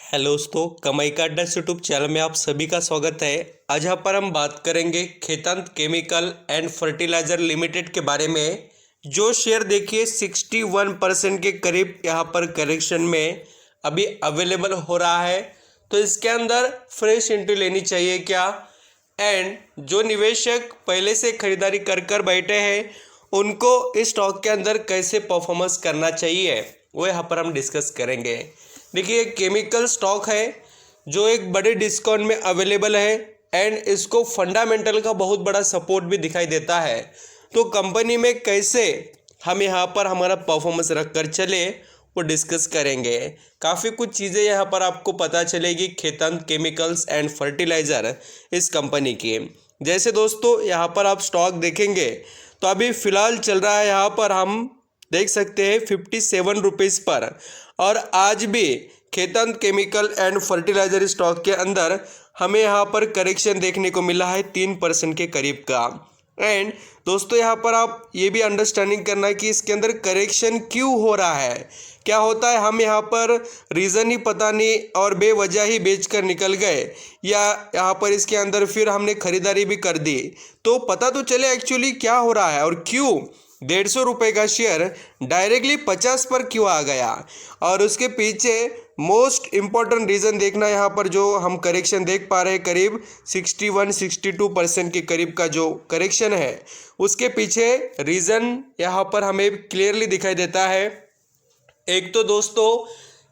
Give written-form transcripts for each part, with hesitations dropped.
Hello दोस्तों, कमाई का अड्डा यूट्यूब चैनल में आप सभी का स्वागत है। आज यहाँ पर हम बात करेंगे खेतांत केमिकल एंड फर्टिलाइजर लिमिटेड के बारे में। जो शेयर देखिए 61% के करीब यहाँ पर करेक्शन में अभी अवेलेबल हो रहा है, तो इसके अंदर फ्रेश एंट्री लेनी चाहिए क्या, एंड जो निवेशक पहले से खरीदारी कर कर बैठे हैं उनको इस स्टॉक के अंदर कैसे परफॉर्मेंस करना चाहिए वो यहाँ पर हम डिस्कस करेंगे। देखिए, केमिकल स्टॉक है जो एक बड़े डिस्काउंट में अवेलेबल है एंड इसको फंडामेंटल का बहुत बड़ा सपोर्ट भी दिखाई देता है। तो कंपनी में कैसे हम यहाँ पर हमारा परफॉर्मेंस रख कर चले वो डिस्कस करेंगे। काफ़ी कुछ चीज़ें यहाँ पर आपको पता चलेगी खेतांत केमिकल्स एंड फर्टिलाइज़र इस कंपनी की। जैसे दोस्तों यहाँ पर आप स्टॉक देखेंगे तो अभी फ़िलहाल चल रहा है, यहाँ पर हम देख सकते हैं 57 रुपीज़ पर। और आज भी खेतांत केमिकल एंड फर्टिलाइजर स्टॉक के अंदर हमें यहाँ पर करेक्शन देखने को मिला है 3% के करीब का। एंड दोस्तों यहाँ पर आप ये भी अंडरस्टैंडिंग करना है कि इसके अंदर करेक्शन क्यों हो रहा है, क्या होता है। हम यहाँ पर रीज़न ही पता नहीं और बेवजह ही बेच कर निकल गए, या यहाँ पर इसके अंदर फिर हमने खरीदारी भी कर दी, तो पता तो चले एक्चुअली क्या हो रहा है और क्यों 150 रुपये का शेयर डायरेक्टली 50 पर क्यों आ गया। और उसके पीछे मोस्ट इम्पॉर्टेंट रीज़न देखना, यहाँ पर जो हम करेक्शन देख पा रहे हैं करीब 61-62% के करीब का जो करेक्शन है, उसके पीछे रीज़न यहाँ पर हमें क्लियरली दिखाई देता है। एक तो दोस्तों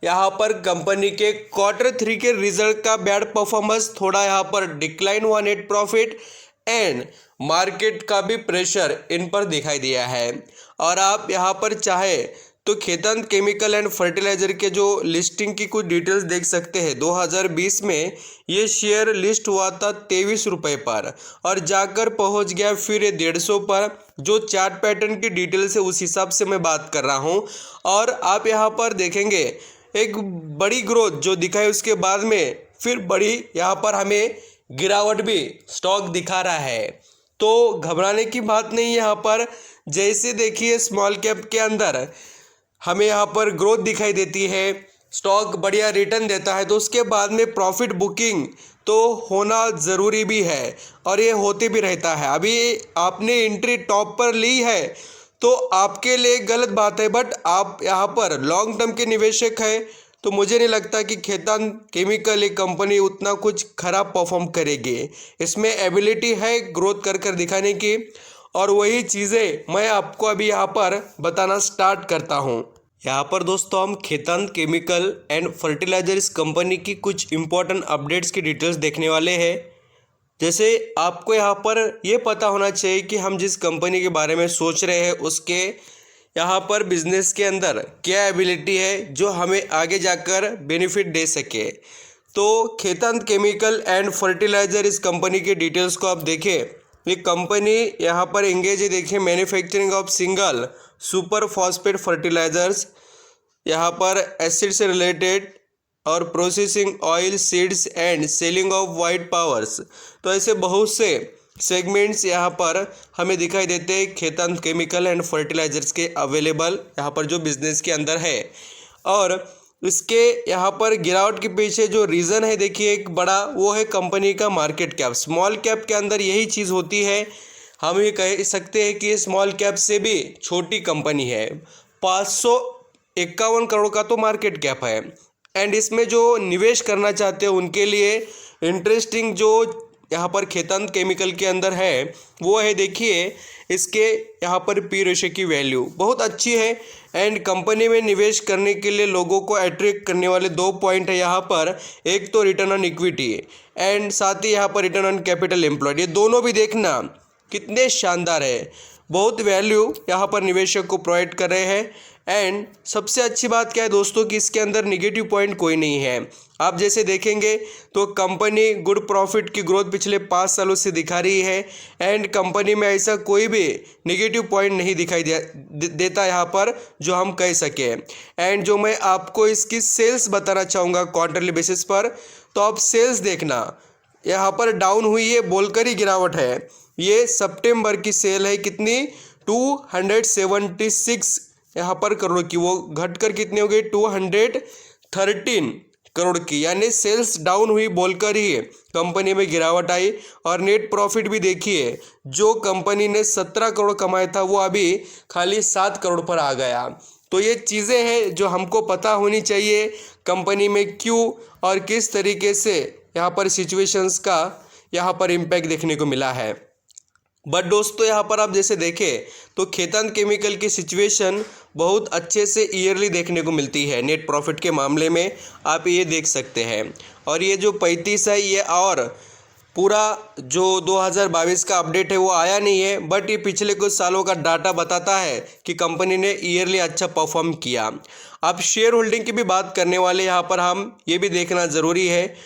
यहाँ पर कंपनी के Q3 के रिजल्ट का बैड परफॉर्मेंस, थोड़ा यहाँ पर डिक्लाइन हुआ नेट प्रॉफिट एंड मार्केट का भी प्रेशर इन पर दिखाई दिया है। और आप यहाँ पर चाहे तो खेतांत केमिकल एंड फर्टिलाइजर के जो लिस्टिंग की कुछ डिटेल्स देख सकते हैं। 2020 में ये शेयर लिस्ट हुआ था 23 रुपये पर और जाकर पहुँच गया फिर 150 पर। जो चार्ट पैटर्न की डिटेल्स है उस हिसाब से मैं बात कर रहा हूँ। और आप यहाँ पर देखेंगे एक बड़ी ग्रोथ जो दिखाई, उसके बाद में फिर बड़ी यहाँ पर हमें गिरावट भी स्टॉक दिखा रहा है। तो घबराने की बात नहीं यहाँ पर। जैसे देखिए स्मॉल कैप के अंदर हमें यहाँ पर ग्रोथ दिखाई देती है, स्टॉक बढ़िया रिटर्न देता है, तो उसके बाद में प्रॉफिट बुकिंग तो होना ज़रूरी भी है और ये होते भी रहता है। अभी आपने एंट्री टॉप पर ली है तो आपके लिए गलत बात है, बट आप यहाँ पर लॉन्ग टर्म के निवेशक हैं तो मुझे नहीं लगता कि खेतांत केमिकल एक कंपनी उतना कुछ खराब परफॉर्म करेगी। इसमें एबिलिटी है ग्रोथ कर कर दिखाने की, और वही चीज़ें मैं आपको अभी यहाँ पर बताना स्टार्ट करता हूँ। यहाँ पर दोस्तों हम खेतांत केमिकल एंड फर्टिलाइजर इस कंपनी की कुछ इंपॉर्टेंट अपडेट्स की डिटेल्स देखने वाले हैं। जैसे आपको यहाँ पर ये पता होना चाहिए कि हम जिस कंपनी के बारे में सोच रहे हैं उसके यहाँ पर बिजनेस के अंदर क्या एबिलिटी है जो हमें आगे जाकर बेनिफिट दे सके। तो खेतांत केमिकल एंड फर्टिलाइजर इस कंपनी के डिटेल्स को आप देखें। ये कंपनी यहाँ पर एंगेज है, देखिए manufacturing of single super phosphate fertilisers, यहाँ पर एसिड से रिलेटेड, और processing oil seeds and selling of white powers. तो ऐसे बहुत से सेगमेंट्स यहाँ पर हमें दिखाई देते हैं खेतांत केमिकल एंड फर्टिलाइजर्स के अवेलेबल यहाँ पर जो बिजनेस के अंदर है। और इसके यहाँ पर गिरावट के पीछे जो रीज़न है देखिए एक बड़ा, वो है कंपनी का मार्केट कैप। स्मॉल कैप के अंदर यही चीज़ होती है, हम ये कह सकते हैं कि ये स्मॉल कैप से भी छोटी कंपनी है। 551 करोड़ का तो मार्केट कैप है। एंड इसमें जो निवेश करना चाहते हैं उनके लिए इंटरेस्टिंग जो यहाँ पर खेतांत केमिकल के अंदर है वो है, देखिए इसके यहाँ पर पी रेशियो की वैल्यू बहुत अच्छी है। एंड कंपनी में निवेश करने के लिए लोगों को अट्रैक्ट करने वाले 2 पॉइंट है यहाँ पर। एक तो रिटर्न ऑन इक्विटी एंड साथ ही यहाँ पर रिटर्न ऑन कैपिटल एम्प्लॉयड, ये दोनों भी देखना कितने शानदार है। बहुत वैल्यू यहाँ पर निवेशक को प्रोवाइड कर रहे हैं। एंड सबसे अच्छी बात क्या है दोस्तों कि इसके अंदर निगेटिव पॉइंट कोई नहीं है। आप जैसे देखेंगे तो कंपनी गुड प्रॉफिट की ग्रोथ पिछले 5 सालों से दिखा रही है एंड कंपनी में ऐसा कोई भी निगेटिव पॉइंट नहीं दिखाई देता यहाँ पर जो हम कह सकें। एंड जो मैं आपको इसकी सेल्स बताना चाहूँगा क्वार्टरली बेसिस पर, तो आप सेल्स देखना यहाँ पर डाउन हुई है बोलकर ही गिरावट है। ये सितंबर की सेल है कितनी, 276 यहाँ पर करोड़ की, वो घटकर कितनी हो गई 213 करोड़ की, यानी सेल्स डाउन हुई बोलकर ही कंपनी में गिरावट आई। और नेट प्रॉफिट भी देखिए, जो कंपनी ने 17 करोड़ कमाया था वो अभी खाली 7 करोड़ पर आ गया। तो ये चीज़ें हैं जो हमको पता होनी चाहिए कंपनी में क्यों और किस तरीके से यहाँ पर सिचुएशंस का यहाँ पर इम्पैक्ट देखने को मिला है। बट दोस्तों यहाँ पर आप जैसे देखें तो खेतान केमिकल की सिचुएशन बहुत अच्छे से ईयरली देखने को मिलती है। नेट प्रॉफिट के मामले में आप ये देख सकते हैं। और ये जो 35 है ये और पूरा जो 2022 का अपडेट है वो आया नहीं है, बट ये पिछले कुछ सालों का डाटा बताता है कि कंपनी ने ईयरली अच्छा परफॉर्म किया। अब शेयर होल्डिंग की भी बात करने वाले यहाँ पर हम ये भी देखना ज़रूरी है।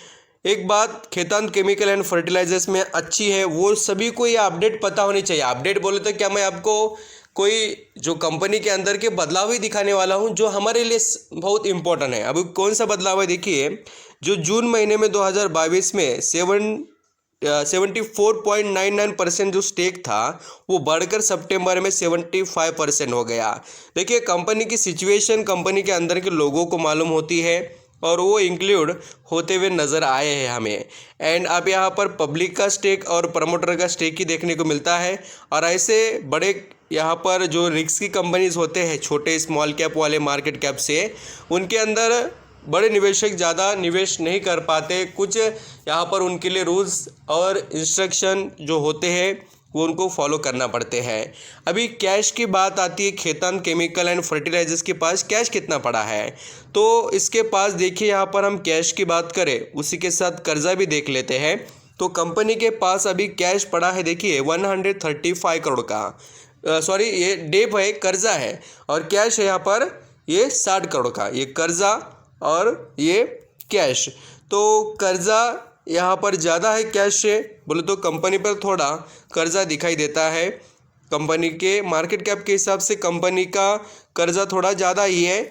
एक बात खेतान केमिकल एंड फर्टिलाइजर्स में अच्छी है, वो सभी को ये अपडेट पता होनी चाहिए। अपडेट बोले तो क्या मैं आपको कोई जो कंपनी के अंदर के बदलाव ही दिखाने वाला हूँ जो हमारे लिए बहुत इंपॉर्टेंट है। अभी कौन सा बदलाव है देखिए, जो जून महीने में 2022 में 74.99% जो स्टेक था वो बढ़कर सितंबर में 75% हो गया। देखिए कंपनी की सिचुएशन कंपनी के अंदर के लोगों को मालूम होती है और वो इंक्लूड होते हुए नज़र आए हैं हमें। एंड अब यहाँ पर पब्लिक का स्टेक और प्रमोटर का स्टेक ही देखने को मिलता है। और ऐसे बड़े यहाँ पर जो रिस्की कंपनीज होते हैं छोटे स्मॉल कैप वाले मार्केट कैप से, उनके अंदर बड़े निवेशक ज़्यादा निवेश नहीं कर पाते। कुछ यहाँ पर उनके लिए रूल्स और इंस्ट्रक्शन जो होते हैं वो उनको फॉलो करना पड़ते हैं। अभी कैश की बात आती है, खेतान केमिकल एंड फर्टिलाइजर्स के पास कैश कितना पड़ा है, तो इसके पास देखिए यहाँ पर हम कैश की बात करें उसी के साथ कर्जा भी देख लेते हैं। तो कंपनी के पास अभी कैश पड़ा है देखिए 135 करोड़ का, सॉरी ये डेप है, कर्जा है, और कैश है यहाँ पर ये 60 करोड़ का, ये कर्जा और ये कैश। तो कर्जा यहाँ पर ज़्यादा है कैश से बोले तो कंपनी पर थोड़ा कर्जा दिखाई देता है। कंपनी के मार्केट कैप के हिसाब से कंपनी का कर्जा थोड़ा ज़्यादा ही है,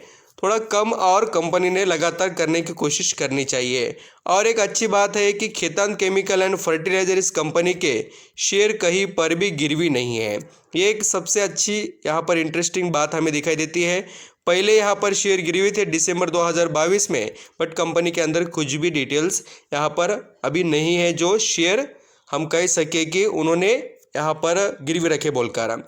थोड़ा कम और कंपनी ने लगातार करने की कोशिश करनी चाहिए। और एक अच्छी बात है कि खेतान केमिकल एंड फर्टिलाइजर इस कंपनी के शेयर कहीं पर भी गिरवी नहीं है। ये एक सबसे अच्छी यहाँ पर इंटरेस्टिंग बात हमें दिखाई देती है। पहले यहाँ पर शेयर गिरे हुए थे दिसंबर 2022 में, बट कंपनी के अंदर कुछ भी डिटेल्स यहाँ पर अभी नहीं है जो शेयर हम कह सके कि उन्होंने यहाँ पर गिरवी रखे बोलकर।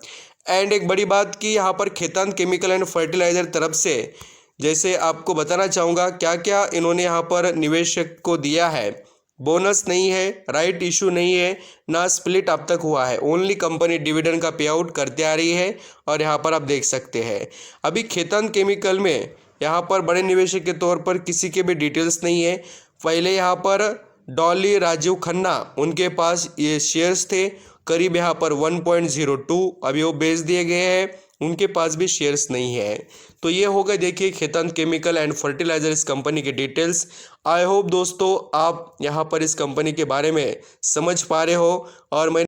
एंड एक बड़ी बात कि यहाँ पर खेतान केमिकल एंड फर्टिलाइजर तरफ से जैसे आपको बताना चाहूँगा क्या क्या इन्होंने यहाँ पर निवेशक को दिया है। बोनस नहीं है, राइट इशू नहीं है, ना स्प्लिट अब तक हुआ है, ओनली कंपनी डिविडेंड का पे आउट करते आ रही है। और यहाँ पर आप देख सकते हैं अभी खेतान केमिकल में यहाँ पर बड़े निवेशक के तौर पर किसी के भी डिटेल्स नहीं है। पहले यहाँ पर डॉली राजीव खन्ना उनके पास ये शेयर्स थे करीब यहाँ पर 1.02, अभी वो बेच दिए गए हैं, उनके पास भी शेयर्स नहीं है। तो ये हो गए देखिए खेतान केमिकल एंड फर्टिलाइजर इस कंपनी के डिटेल्स। आई होप दोस्तों आप यहाँ पर इस कंपनी के बारे में समझ पा रहे हो। और मैं